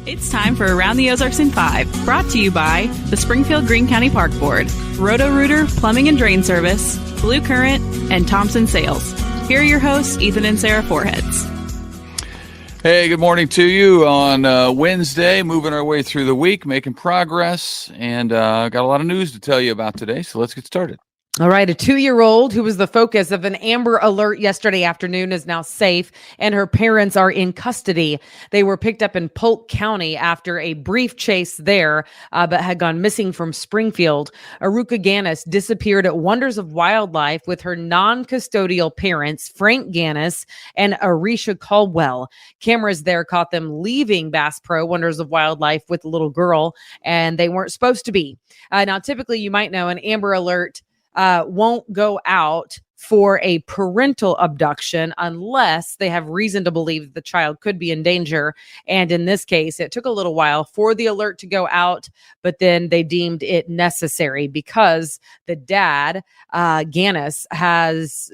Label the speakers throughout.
Speaker 1: It's time for Around the Ozarks in 5, brought to you by the Springfield Greene County Park Board, Roto-Rooter Plumbing and Drain Service, Blue Current, and Thompson Sales. Here are your hosts, Ethan and Sarah Foreheads.
Speaker 2: Hey, good morning to you on Wednesday, moving our way through the week, making progress, and got a lot of news to tell you about today, so let's get started.
Speaker 3: All right, a 2-year-old who was the focus of an Amber Alert yesterday afternoon is now safe, and her parents are in custody. They were picked up in Polk County after a brief chase there, but had gone missing from Springfield. Aruka Gannis disappeared at Wonders of Wildlife with her non-custodial parents, Frank Gannis and Arisha Caldwell. Cameras there caught them leaving Bass Pro Wonders of Wildlife with a little girl, and they weren't supposed to be. Now, typically, you might know an Amber Alert won't go out for a parental abduction unless they have reason to believe that the child could be in danger. And in this case, it took a little while for the alert to go out, but then they deemed it necessary because the dad, Gannis, has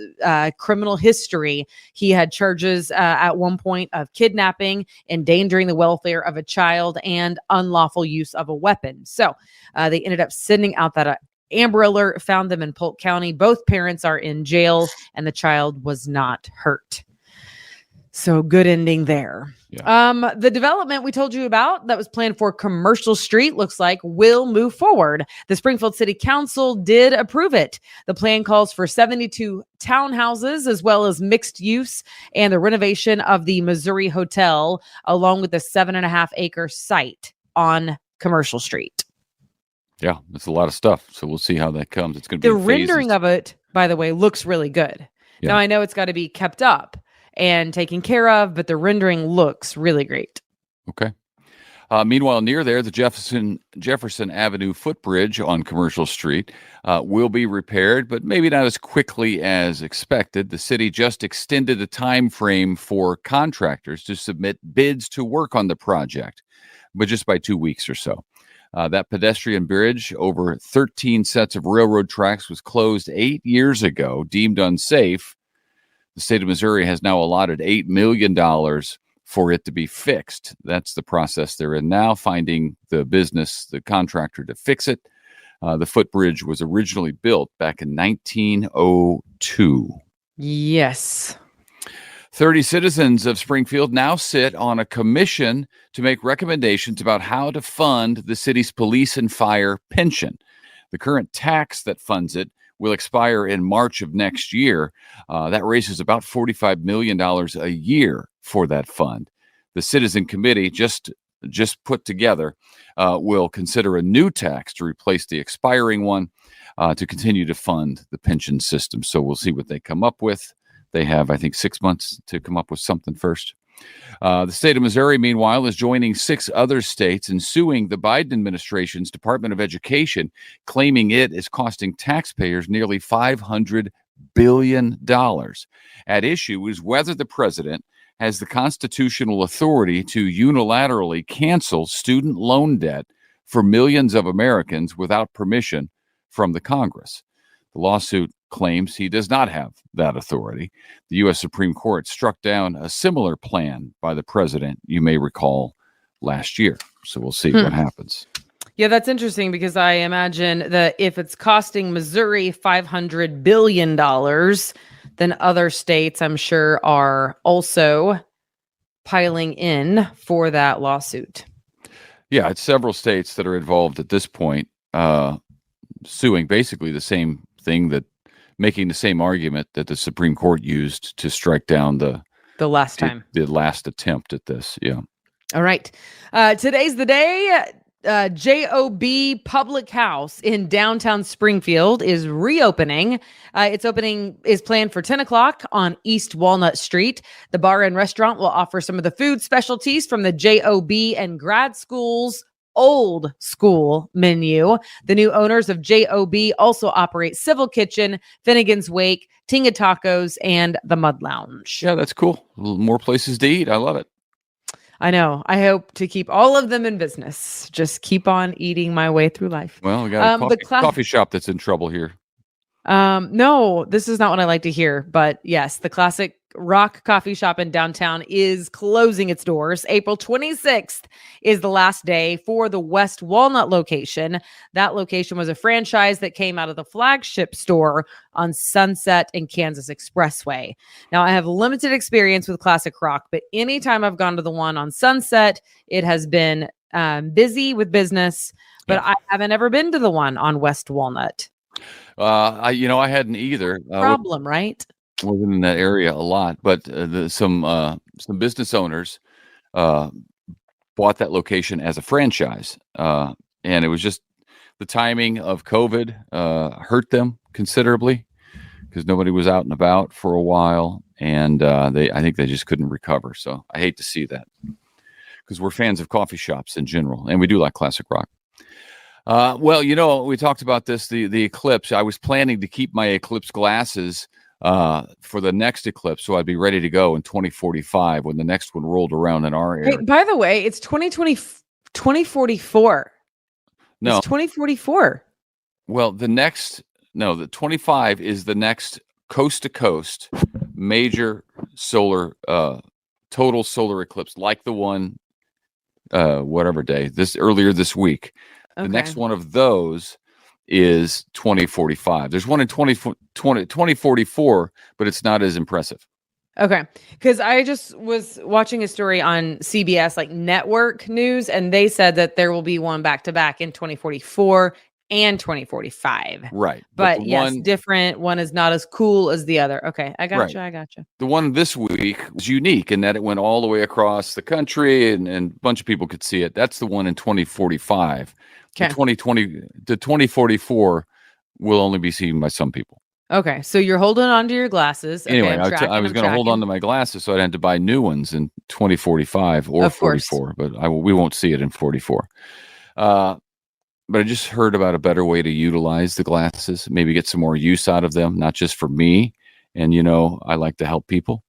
Speaker 3: criminal history. He had charges at one point of kidnapping, endangering the welfare of a child, and unlawful use of a weapon. So they ended up sending out that Amber Alert, found them in Polk County. Both parents are in jail, and the child was not hurt. So good ending there. Yeah. The development we told you about that was planned for Commercial Street looks like will move forward. The Springfield City Council did approve it. The plan calls for 72 townhouses as well as mixed use and the renovation of the Missouri Hotel, along with the 7.5-acre site on Commercial Street.
Speaker 2: Yeah, that's a lot of stuff. So we'll see how that comes. It's going to be
Speaker 3: the rendering of it, by the way, looks really good. Yeah. Now I know it's got to be kept up and taken care of, but the rendering looks really great.
Speaker 2: Okay. Meanwhile, near there, the Jefferson Avenue footbridge on Commercial Street will be repaired, but maybe not as quickly as expected. The city just extended the time frame for contractors to submit bids to work on the project, but just by 2 weeks or so. That pedestrian bridge over 13 sets of railroad tracks was closed 8 years ago, deemed unsafe. The state of Missouri has now allotted $8 million for it to be fixed. That's the process they're in now, finding the contractor to fix it. The footbridge was originally built back in 1902.
Speaker 3: Yes.
Speaker 2: 30 citizens of Springfield now sit on a commission to make recommendations about how to fund the city's police and fire pension. The current tax that funds it will expire in March of next year. That raises about $45 million a year for that fund. The citizen committee just put together will consider a new tax to replace the expiring one to continue to fund the pension system. So we'll see what they come up with. They have, I think, 6 months to come up with something first. The state of Missouri, meanwhile, is joining 6 other states in suing the Biden administration's Department of Education, claiming it is costing taxpayers nearly $500 billion. At issue is whether the president has the constitutional authority to unilaterally cancel student loan debt for millions of Americans without permission from the Congress. The lawsuit claims he does not have that authority. The U.S. Supreme Court struck down a similar plan by the president, you may recall, last year. So we'll see what happens.
Speaker 3: Yeah, that's interesting because I imagine that if it's costing Missouri $500 billion, then other states, I'm sure, are also piling in for that lawsuit.
Speaker 2: Yeah, it's several states that are involved at this point, suing basically the same thing, making the same argument that the Supreme Court used to strike down the last attempt at this. Yeah.
Speaker 3: All right. Today's the day. J.O.B. Public House in downtown Springfield is reopening. Its opening is planned for 10 o'clock on East Walnut Street. The bar and restaurant will offer some of the food specialties from the J.O.B. and grad school's old school menu. The new owners of J.O.B. also operate Civil Kitchen, Finnegan's Wake, Tinga Tacos, and the Mud Lounge.
Speaker 2: Yeah, that's cool. More places to eat. I love it.
Speaker 3: I know. I hope to keep all of them in business. Just keep on eating my way through life.
Speaker 2: Well, we got a coffee shop that's in trouble here.
Speaker 3: No, this is not what I like to hear, but yes, the classic Rock coffee shop in downtown is closing its doors. April 26th is the last day for the West Walnut location. That location was a franchise that came out of the flagship store on Sunset and Kansas Expressway. Now, I have limited experience with classic Rock, but anytime I've gone to the one on Sunset, it has been busy with business, but I haven't ever been to the one on West Walnut.
Speaker 2: I hadn't either.
Speaker 3: Problem, right?
Speaker 2: Wasn't in that area a lot, but some business owners bought that location as a franchise, and it was just the timing of COVID hurt them considerably because nobody was out and about for a while, and I think they just couldn't recover. So I hate to see that because we're fans of coffee shops in general, and we do like classic rock. Well, we talked about this, the eclipse. I was planning to keep my eclipse glasses for the next eclipse, so I'd be ready to go in 2045 when the next one rolled around in our area.
Speaker 3: Hey, by the way, it's 2044.
Speaker 2: No,
Speaker 3: it's 2044.
Speaker 2: Well, the 25 is the next coast to coast major solar total solar eclipse, like the one whatever day earlier this week. The next one of those is 2045. There's one in 2044, but it's not as impressive.
Speaker 3: Okay. Because I just was watching a story on CBS, like network news, and they said that there will be one back to back in 2044 and 2045.
Speaker 2: Right.
Speaker 3: But yes, different. One is not as cool as the other. Okay. I got you. I got you.
Speaker 2: The one this week was unique in that it went all the way across the country and a bunch of people could see it. That's the one in 2045. Okay. The 2044 will only be seen by some people.
Speaker 3: Okay, so you're holding on to your glasses. Okay,
Speaker 2: anyway, I was going to hold on to my glasses so I'd have to buy new ones in 2045 or 44, but we won't see it in 44. But I just heard about a better way to utilize the glasses, maybe get some more use out of them, not just for me. And, I like to help people.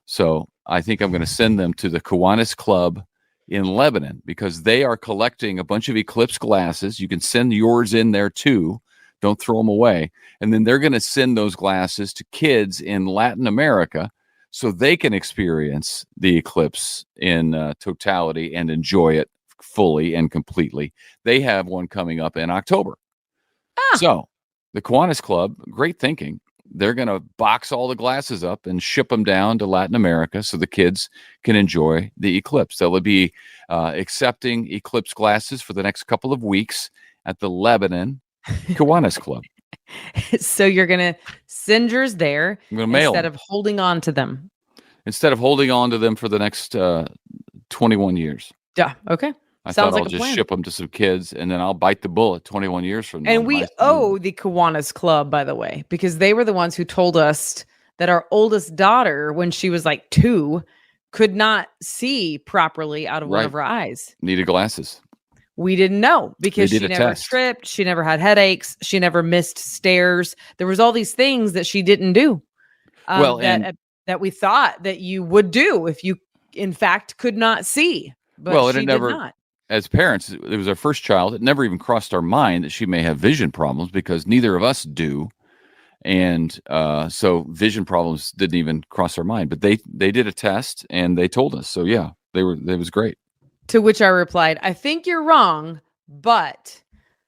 Speaker 2: So I think I'm going to send them to the Kiwanis Club in Lebanon because they are collecting a bunch of eclipse glasses. You can send yours in there too. Don't throw them away. And then they're going to send those glasses to kids in Latin America so they can experience the eclipse in totality and enjoy it fully and completely. They have one coming up in October. So the Kiwanis Club, great thinking. They're going to box all the glasses up and ship them down to Latin America so the kids can enjoy the eclipse. They'll be accepting eclipse glasses for the next couple of weeks at the Lebanon Kiwanis Club.
Speaker 3: So you're going to send yours there instead of holding on to them.
Speaker 2: Instead of holding on to them for the next 21 years.
Speaker 3: Yeah. Okay.
Speaker 2: I thought I'll just ship them to some kids and then I'll bite the bullet 21 years from now.
Speaker 3: And we owe the Kiwanis Club, by the way, because they were the ones who told us that our oldest daughter, when she was like 2, could not see properly out of one of her eyes.
Speaker 2: Needed glasses.
Speaker 3: We didn't know because she never tripped. She never had headaches. She never missed stairs. There was all these things that she didn't do that we thought that you would do if you, in fact, could not see. But she did not.
Speaker 2: As parents, it was our first child. It never even crossed our mind that she may have vision problems because neither of us do. And so vision problems didn't even cross our mind. But they did a test and they told us. So, yeah, it was great.
Speaker 3: To which I replied, I think you're wrong, but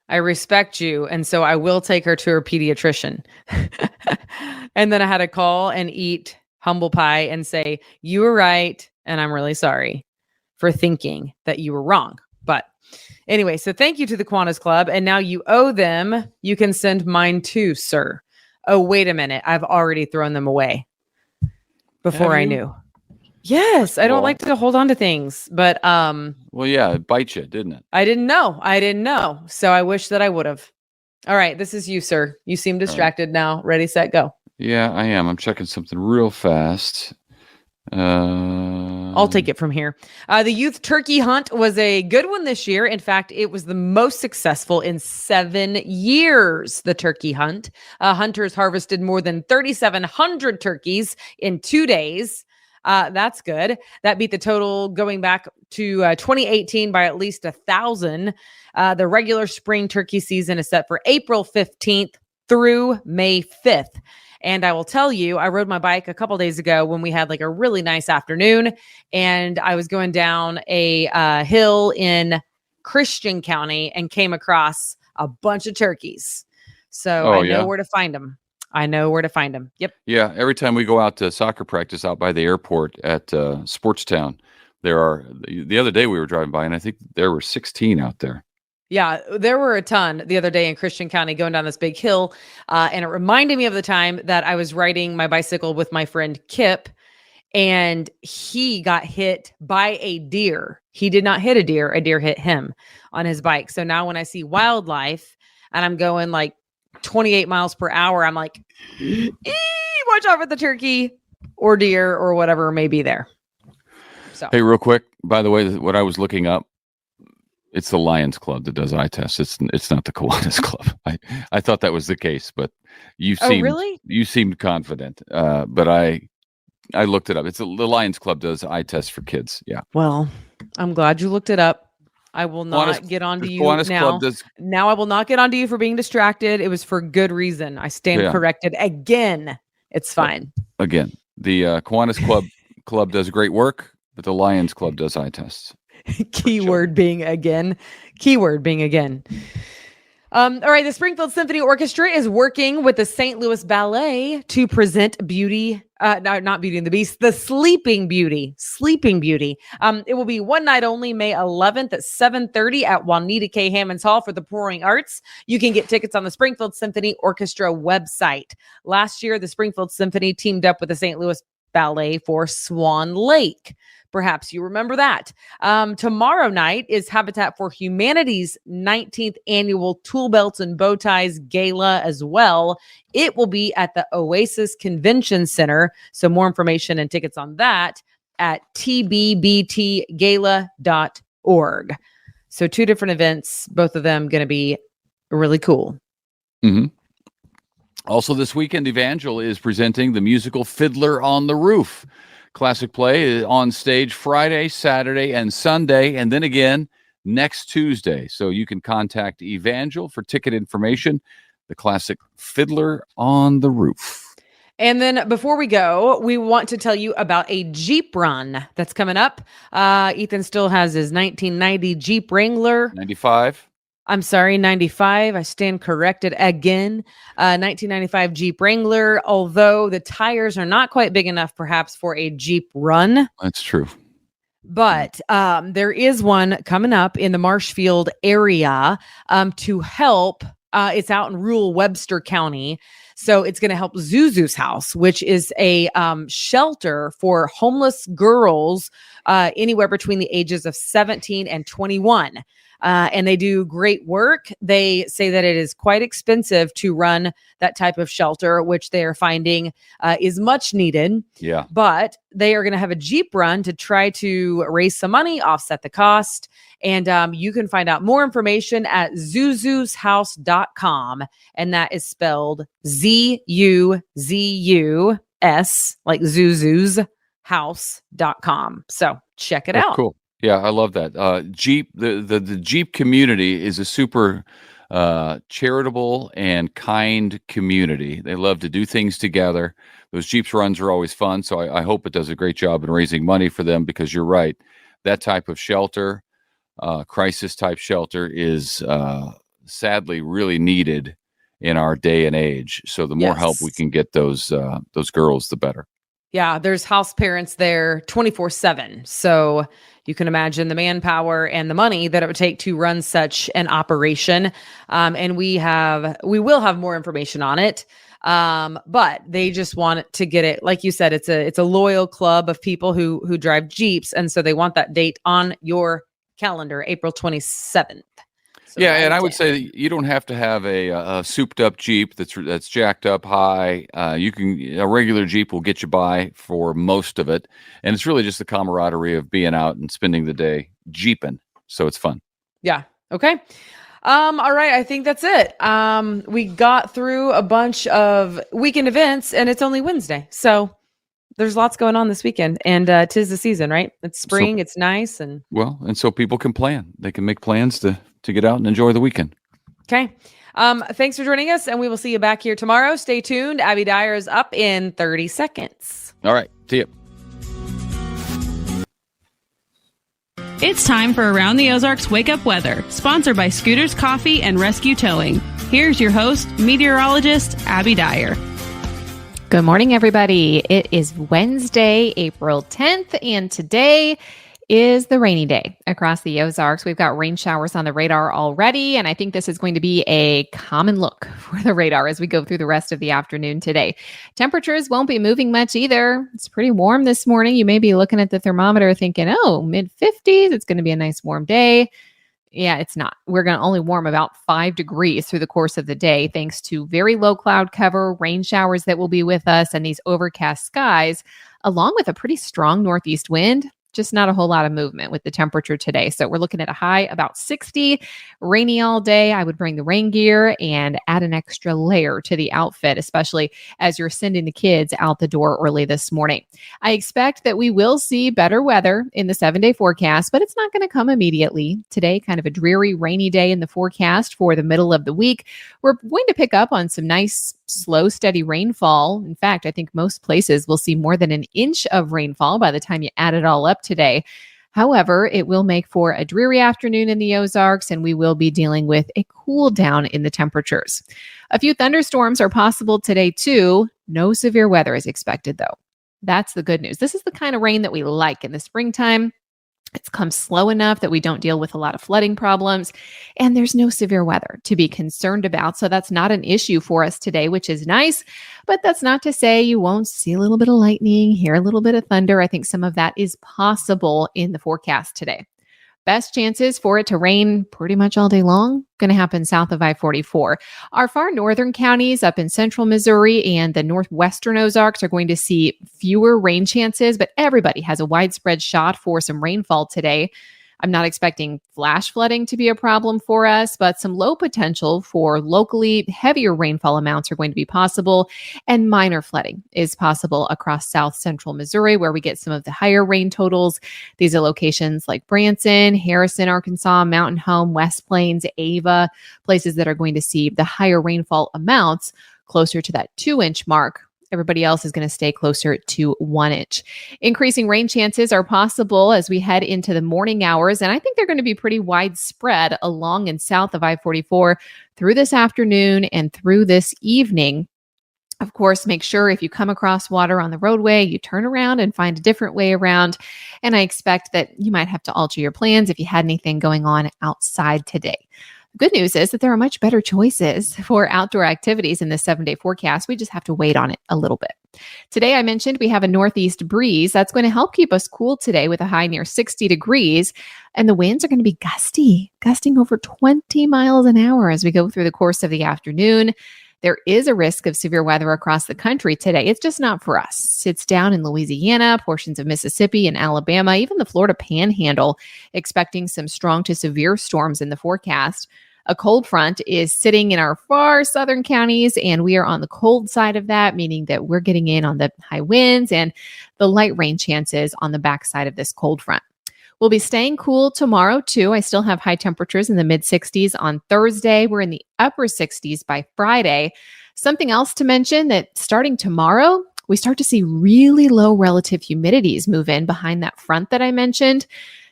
Speaker 3: I respect you. And so I will take her to her pediatrician. And then I had to call and eat humble pie and say, you were right. And I'm really sorry for thinking that you were wrong. But anyway, so thank you to the Kiwanis Club. And now you owe them. You can send mine too, sir. Oh, wait a minute. I've already thrown them away before I knew. Yes, I don't like to hold on to things, but
Speaker 2: well, yeah, it bites you, didn't it?
Speaker 3: I didn't know. So I wish that I would have. All right, this is you, sir. You seem distracted now. Ready, set, go.
Speaker 2: Yeah, I am. I'm checking something real fast.
Speaker 3: I'll take it from here. The youth turkey hunt was a good one this year. In fact, it was the most successful in 7 years, the turkey hunt. Hunters harvested more than 3,700 turkeys in 2 days. That's good. That beat the total going back to 2018 by at least 1,000. The regular spring turkey season is set for April 15th through May 5th. And I will tell you, I rode my bike a couple days ago when we had like a really nice afternoon, and I was going down a hill in Christian County and came across a bunch of turkeys. So I know where to find them. Yep.
Speaker 2: Yeah. Every time we go out to soccer practice out by the airport at Sportstown, the other day we were driving by and I think there were 16 out there.
Speaker 3: Yeah, there were a ton the other day in Christian County going down this big hill. And it reminded me of the time that I was riding my bicycle with my friend Kip, and he got hit by a deer. He did not hit a deer hit him on his bike. So now when I see wildlife and I'm going like 28 miles per hour, I'm like, watch out for the turkey or deer or whatever may be there. So
Speaker 2: hey, real quick, by the way, what I was looking up, it's the Lions Club that does eye tests. It's not the Kiwanis Club. I thought that was the case, but you seemed confident. But I looked it up. The Lions Club does eye tests for kids. Yeah.
Speaker 3: Well, I'm glad you looked it up. I will not get on to you now. Now I will not get on to you for being distracted. It was for good reason. I stand corrected again. It's fine. Again,
Speaker 2: the Kiwanis Club does great work, but the Lions Club does eye tests.
Speaker 3: Keyword being again. All right. The Springfield Symphony Orchestra is working with the St. Louis Ballet to present not Beauty and the Beast, the Sleeping Beauty. It will be one night only, May 11th at 7:30 at Juanita K. Hammonds Hall for the Performing Arts. You can get tickets on the Springfield Symphony Orchestra website. Last year, the Springfield Symphony teamed up with the St. Louis Ballet for Swan Lake. Perhaps you remember that. Tomorrow night is Habitat for Humanity's 19th annual Tool Belts and Bow Ties Gala as well. It will be at the Oasis Convention Center. So more information and tickets on that at tbbtgala.org. So 2 different events, both of them going to be really cool.
Speaker 2: Mm-hmm. Also this weekend, Evangel is presenting the musical Fiddler on the Roof. Classic play is on stage Friday, Saturday, and Sunday, and then again next Tuesday. So you can contact Evangel for ticket information. The classic Fiddler on the Roof.
Speaker 3: And then before we go, we want to tell you about a Jeep run that's coming up. Ethan still has his 1990 Jeep Wrangler.
Speaker 2: 95.
Speaker 3: I'm sorry, 95. I stand corrected again. 1995 Jeep Wrangler, although the tires are not quite big enough perhaps for a Jeep run.
Speaker 2: That's true.
Speaker 3: But there is one coming up in the Marshfield area to help. It's out in rural Webster County. So it's going to help Zuzu's House, which is a shelter for homeless girls anywhere between the ages of 17 and 21. And they do great work. They say that it is quite expensive to run that type of shelter, which they are finding is much needed.
Speaker 2: Yeah.
Speaker 3: But they are going to have a Jeep run to try to raise some money, offset the cost. And you can find out more information at zuzushouse.com. And that is spelled Zuzuz, like Zuzu's house.com. So check it out.
Speaker 2: Cool. Yeah, I love that. Jeep, the Jeep community is a super charitable and kind community. They love to do things together. Those Jeeps runs are always fun. So I hope it does a great job in raising money for them, because you're right. That type of shelter, crisis type shelter, is sadly really needed in our day and age. So the more help we can get those girls, the better.
Speaker 3: Yeah, there's house parents there 24/7. So you can imagine the manpower and the money that it would take to run such an operation. And we will have more information on it. But they just want to get it. Like you said, it's a loyal club of people who drive Jeeps. And so they want that date on your calendar, April 27th. So
Speaker 2: yeah, and I would say that you don't have to have a souped up Jeep that's jacked up high. A regular Jeep will get you by for most of it, and it's really just the camaraderie of being out and spending the day Jeeping. So it's fun.
Speaker 3: Yeah. Okay. All right. I think that's it. We got through a bunch of weekend events, and it's only Wednesday, so there's lots going on this weekend, and 'tis the season, right? It's spring. It's nice, and
Speaker 2: so people can plan. They can make plans to get out and enjoy the weekend.
Speaker 3: Okay. Thanks for joining us, and we will see you back here tomorrow. Stay tuned. Abby Dyer is up in 30 seconds.
Speaker 2: All right. See you.
Speaker 1: It's time for Around the Ozarks Wake Up Weather, sponsored by Scooters Coffee and Rescue Towing. Here's your host, meteorologist Abby Dyer.
Speaker 4: Good morning, everybody. It is Wednesday, April 10th, and today is the rainy day across the Ozarks. We've got rain showers on the radar already, and I think this is going to be a common look for the radar as we go through the rest of the afternoon today. Temperatures won't be moving much either. It's pretty warm this morning. You may be looking at the thermometer thinking, oh, mid-50s. It's going to be a nice warm day. Yeah, it's not. We're going to only warm about 5 degrees through the course of the day, thanks to very low cloud cover, rain showers that will be with us, and these overcast skies, along with a pretty strong northeast wind. Just not a whole lot of movement with the temperature today. So we're looking at a high about 60, rainy all day. I would bring the rain gear and add an extra layer to the outfit, especially as you're sending the kids out the door early this morning. I expect that we will see better weather in the 7-day forecast, but it's not going to come immediately. Today, kind of a dreary, rainy day in the forecast for the middle of the week. We're going to pick up on some nice, slow, steady rainfall. In fact, I think most places will see more than an inch of rainfall by the time you add it all up today. However, it will make for a dreary afternoon in the Ozarks, and we will be dealing with a cool down in the temperatures. A few thunderstorms are possible today too. No severe weather is expected though. That's the good news. This is the kind of rain that we like in the springtime. It's come slow enough that we don't deal with a lot of flooding problems, and there's no severe weather to be concerned about. So that's not an issue for us today, which is nice, but that's not to say you won't see a little bit of lightning, hear a little bit of thunder. I think some of that is possible in the forecast today. Best chances for it to rain pretty much all day long going to happen south of I-44. Our far northern counties up in central Missouri and the northwestern Ozarks are going to see fewer rain chances, but everybody has a widespread shot for some rainfall today. I'm not expecting flash flooding to be a problem for us, but some low potential for locally heavier rainfall amounts are going to be possible, and minor flooding is possible across south central Missouri, where we get some of the higher rain totals. These are locations like Branson, Harrison, Arkansas, Mountain Home, West Plains, Ava, places that are going to see the higher rainfall amounts closer to that 2-inch mark. Everybody else is going to stay closer to 1 inch. Increasing rain chances are possible as we head into the morning hours, and I think they're going to be pretty widespread along and south of I-44 through this afternoon and through this evening. Of course, make sure if you come across water on the roadway, you turn around and find a different way around. And I expect that you might have to alter your plans if you had anything going on outside today. The good news is that there are much better choices for outdoor activities in this 7-day forecast. We just have to wait on it a little bit. Today, I mentioned we have a northeast breeze that's going to help keep us cool today with a high near 60 degrees. And the winds are going to be gusting over 20 miles an hour as we go through the course of the afternoon. There is a risk of severe weather across the country today. It's just not for us. It's down in Louisiana, portions of Mississippi and Alabama, even the Florida Panhandle, expecting some strong to severe storms in the forecast. A cold front is sitting in our far southern counties, and we are on the cold side of that, meaning that we're getting in on the high winds and the light rain chances on the backside of this cold front. We'll be staying cool tomorrow, too. I still have high temperatures in the mid-60s on Thursday. We're in the upper 60s by Friday. Something else to mention that starting tomorrow, we start to see really low relative humidities move in behind that front that I mentioned.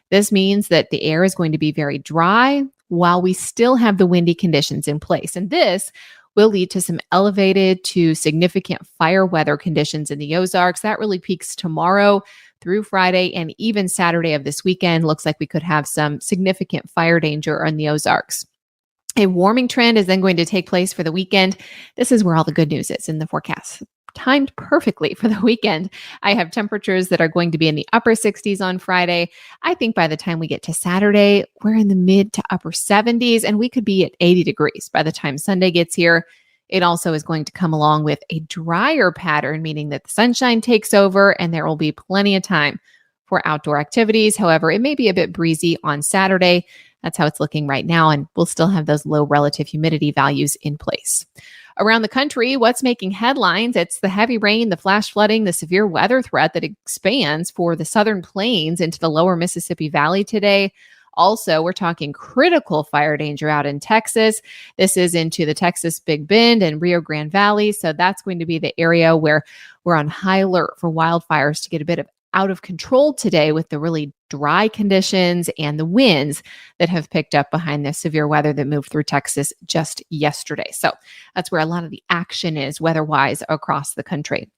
Speaker 4: This means that the air is going to be very dry while we still have the windy conditions in place. And this will lead to some elevated to significant fire weather conditions in the Ozarks. That really peaks tomorrow through Friday and even Saturday of this weekend. Looks like we could have some significant fire danger in the Ozarks. A warming trend is then going to take place for the weekend. This is where all the good news is in the forecast. Timed perfectly for the weekend. I have temperatures that are going to be in the upper 60s on Friday. I think by the time we get to Saturday, we're in the mid to upper 70s, and we could be at 80 degrees by the time Sunday gets here. It also is going to come along with a drier pattern, meaning that the sunshine takes over and there will be plenty of time for outdoor activities. However, it may be a bit breezy on Saturday. That's how it's looking right now, and we'll still have those low relative humidity values in place. Around the country, what's making headlines? It's the heavy rain, the flash flooding, the severe weather threat that expands for the southern plains into the lower Mississippi Valley today. Also, we're talking critical fire danger out in Texas. This is into the Texas Big Bend and Rio Grande Valley. So that's going to be the area where we're on high alert for wildfires to get a bit of out of control today with the really dry conditions and the winds that have picked up behind the severe weather that moved through Texas just yesterday. So that's where a lot of the action is weather-wise across the country.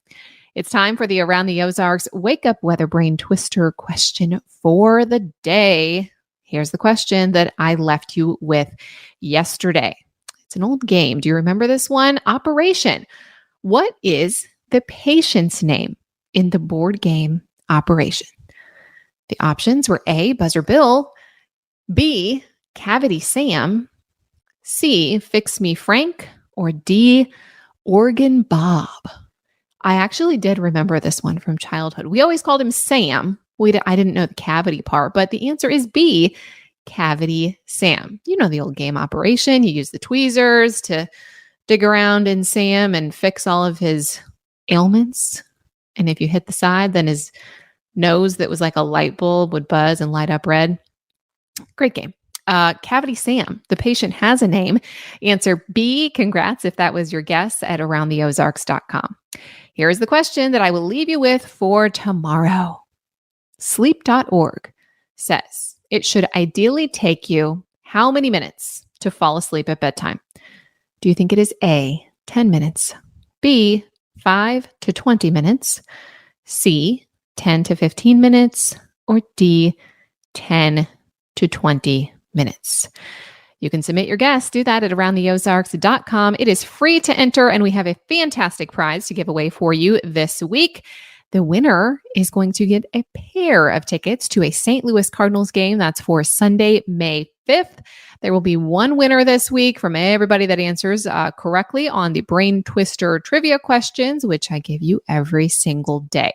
Speaker 4: It's time for the Around the Ozarks Wake Up Weather Brain Twister question for the day. Here's the question that I left you with yesterday. It's an old game. Do you remember this one? Operation. What is the patient's name in the board game Operation? The options were A, Buzzer Bill, B, Cavity Sam, C, Fix Me Frank, or D, Organ Bob. I actually did remember this one from childhood. We always called him Sam. I didn't know the cavity part, but the answer is B, Cavity Sam. You know the old game Operation. You use the tweezers to dig around in Sam and fix all of his ailments. And if you hit the side, then his nose that was like a light bulb would buzz and light up red. Great game. Cavity Sam, the patient has a name. Answer B, congrats if that was your guess at aroundtheozarks.com. Here's the question that I will leave you with for tomorrow. Sleep.org says it should ideally take you how many minutes to fall asleep at bedtime? Do you think it is A, 10 minutes, B, 5 to 20 minutes, C, 10 to 15 minutes, or D, 10 to 20 minutes? You can submit your guess. Do that at aroundtheozarks.com. It is free to enter, and we have a fantastic prize to give away for you this week. The winner is going to get a pair of tickets to a St. Louis Cardinals game. That's for Sunday, May 5th. There will be one winner this week from everybody that answers correctly on the Brain Twister trivia questions, which I give you every single day.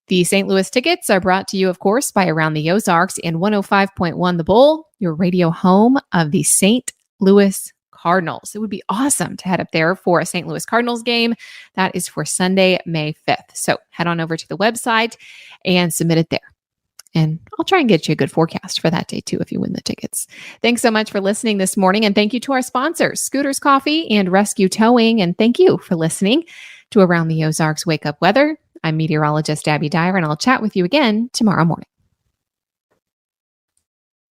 Speaker 4: The St. Louis tickets are brought to you, of course, by Around the Ozarks and 105.1 The Bull, your radio home of the St. Louis Cardinals. It would be awesome to head up there for a St. Louis Cardinals game. That is for Sunday, May 5th. So head on over to the website and submit it there. And I'll try and get you a good forecast for that day too if you win the tickets. Thanks so much for listening this morning. And thank you to our sponsors, Scooters Coffee and Rescue Towing. And thank you for listening to Around the Ozarks Wake Up Weather. I'm meteorologist Abby Dyer, and I'll chat with you again tomorrow morning.